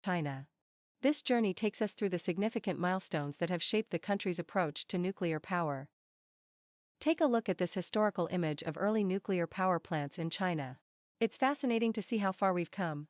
China. This journey takes us through the significant milestones that have shaped the country's approach to nuclear power. Take a look at this historical image of early nuclear power plants in China. It's fascinating to see how far we've come.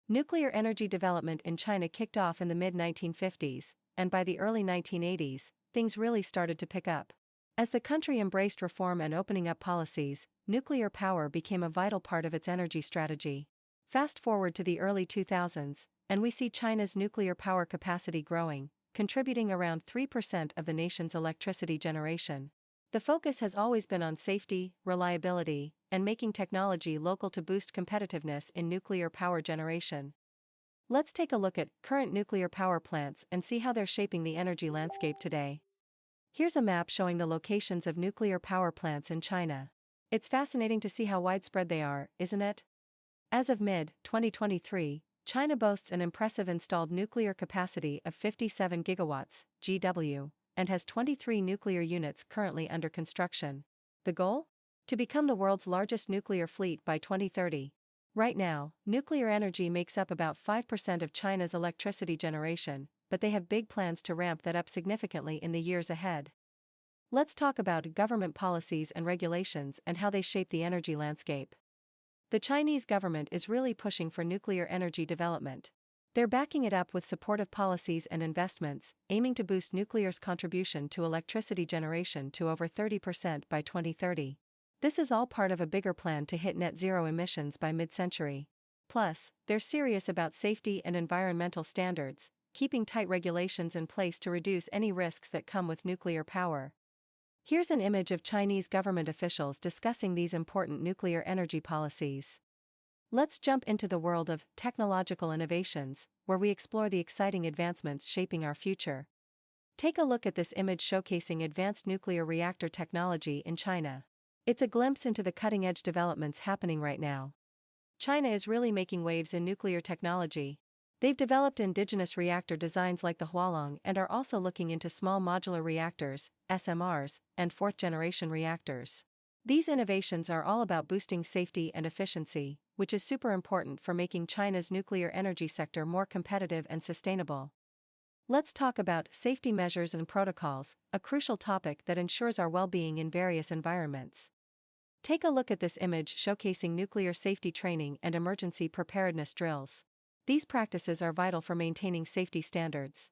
Nuclear energy development in China kicked off in the mid-1950s, and by the early 1980s, things really started to pick up. As the country embraced reform and opening up policies, nuclear power became a vital part of its energy strategy. Fast forward to the early 2000s, and we see China's nuclear power capacity growing, contributing around 3% of the nation's electricity generation. The focus has always been on safety, reliability, and making technology local to boost competitiveness in nuclear power generation. Let's take a look at current nuclear power plants and see how they're shaping the energy landscape today. Here's a map showing the locations of nuclear power plants in China. It's fascinating to see how widespread they are, isn't it? As of mid-2023, China boasts an impressive installed nuclear capacity of 57 gigawatts, GW, and has 23 nuclear units currently under construction. The goal? To become the world's largest nuclear fleet by 2030. Right now, nuclear energy makes up about 5% of China's electricity generation, but they have big plans to ramp that up significantly in the years ahead. Let's talk about government policies and regulations and how they shape the energy landscape. The Chinese government is really pushing for nuclear energy development. They're backing it up with supportive policies and investments, aiming to boost nuclear's contribution to electricity generation to over 30% by 2030. This is all part of a bigger plan to hit net zero emissions by mid-century. Plus, they're serious about safety and environmental standards, keeping tight regulations in place to reduce any risks that come with nuclear power. Here's an image of Chinese government officials discussing these important nuclear energy policies. Let's jump into the world of technological innovations, where we explore the exciting advancements shaping our future. Take a look at this image showcasing advanced nuclear reactor technology in China. It's a glimpse into the cutting-edge developments happening right now. China is really making waves in nuclear technology. They've developed indigenous reactor designs like the Hualong and are also looking into small modular reactors, SMRs, and fourth-generation reactors. These innovations are all about boosting safety and efficiency, which is super important for making China's nuclear energy sector more competitive and sustainable. Let's talk about safety measures and protocols, a crucial topic that ensures our well-being in various environments. Take a look at this image showcasing nuclear safety training and emergency preparedness drills. These practices are vital for maintaining safety standards.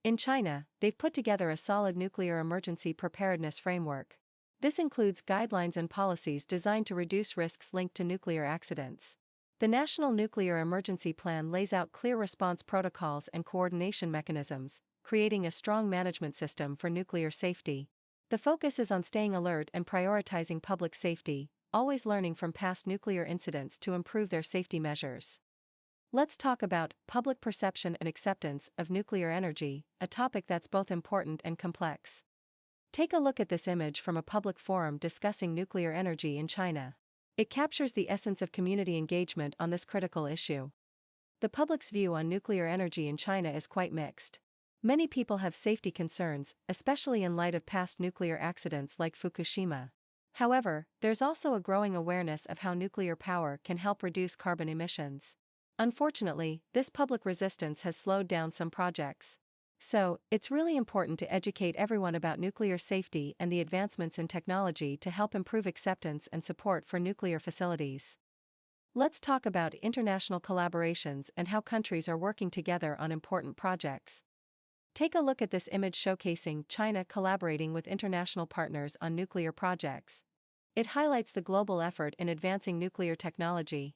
In China, they've put together a solid nuclear emergency preparedness framework. This includes guidelines and policies designed to reduce risks linked to nuclear accidents. The National Nuclear Emergency Plan lays out clear response protocols and coordination mechanisms, creating a strong management system for nuclear safety. The focus is on staying alert and prioritizing public safety, always learning from past nuclear incidents to improve their safety measures. Let's talk about public perception and acceptance of nuclear energy, a topic that's both important and complex. Take a look at this image from a public forum discussing nuclear energy in China. It captures the essence of community engagement on this critical issue. The public's view on nuclear energy in China is quite mixed. Many people have safety concerns, especially in light of past nuclear accidents like Fukushima. However, there's also a growing awareness of how nuclear power can help reduce carbon emissions. Unfortunately, this public resistance has slowed down some projects. So, it's really important to educate everyone about nuclear safety and the advancements in technology to help improve acceptance and support for nuclear facilities. Let's talk about international collaborations and how countries are working together on important projects. Take a look at this image showcasing China collaborating with international partners on nuclear projects. It highlights the global effort in advancing nuclear technology.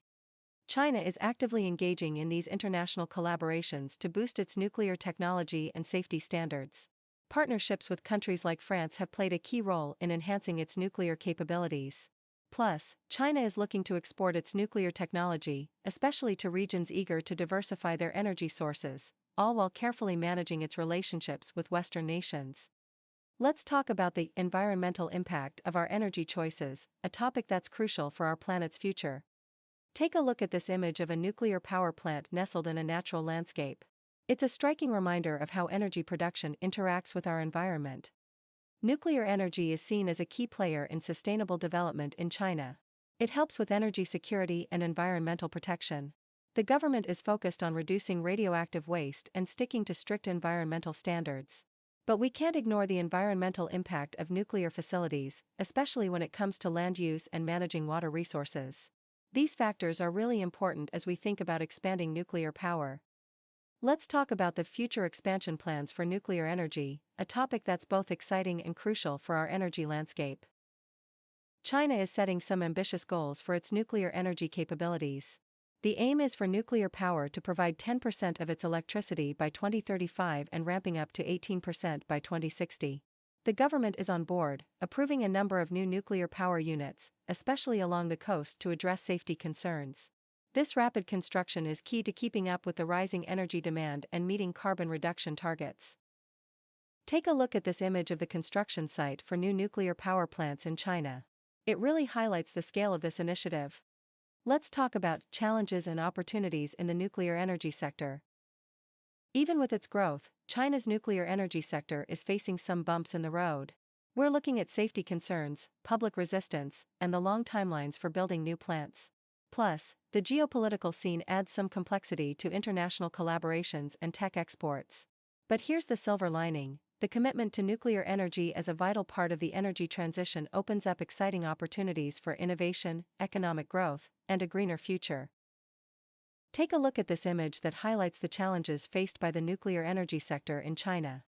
China is actively engaging in these international collaborations to boost its nuclear technology and safety standards. Partnerships with countries like France have played a key role in enhancing its nuclear capabilities. Plus, China is looking to export its nuclear technology, especially to regions eager to diversify their energy sources, all while carefully managing its relationships with Western nations. Let's talk about the environmental impact of our energy choices, a topic that's crucial for our planet's future. Take a look at this image of a nuclear power plant nestled in a natural landscape. It's a striking reminder of how energy production interacts with our environment. Nuclear energy is seen as a key player in sustainable development in China. It helps with energy security and environmental protection. The government is focused on reducing radioactive waste and sticking to strict environmental standards. But we can't ignore the environmental impact of nuclear facilities, especially when it comes to land use and managing water resources. These factors are really important as we think about expanding nuclear power. Let's talk about the future expansion plans for nuclear energy, a topic that's both exciting and crucial for our energy landscape. China is setting some ambitious goals for its nuclear energy capabilities. The aim is for nuclear power to provide 10% of its electricity by 2035 and ramping up to 18% by 2060. The government is on board, approving a number of new nuclear power units, especially along the coast to address safety concerns. This rapid construction is key to keeping up with the rising energy demand and meeting carbon reduction targets. Take a look at this image of the construction site for new nuclear power plants in China. It really highlights the scale of this initiative. Let's talk about challenges and opportunities in the nuclear energy sector. Even with its growth, China's nuclear energy sector is facing some bumps in the road. We're looking at safety concerns, public resistance, and the long timelines for building new plants. Plus, the geopolitical scene adds some complexity to international collaborations and tech exports. But here's the silver lining: the commitment to nuclear energy as a vital part of the energy transition opens up exciting opportunities for innovation, economic growth, and a greener future. Take a look at this image that highlights the challenges faced by the nuclear energy sector in China.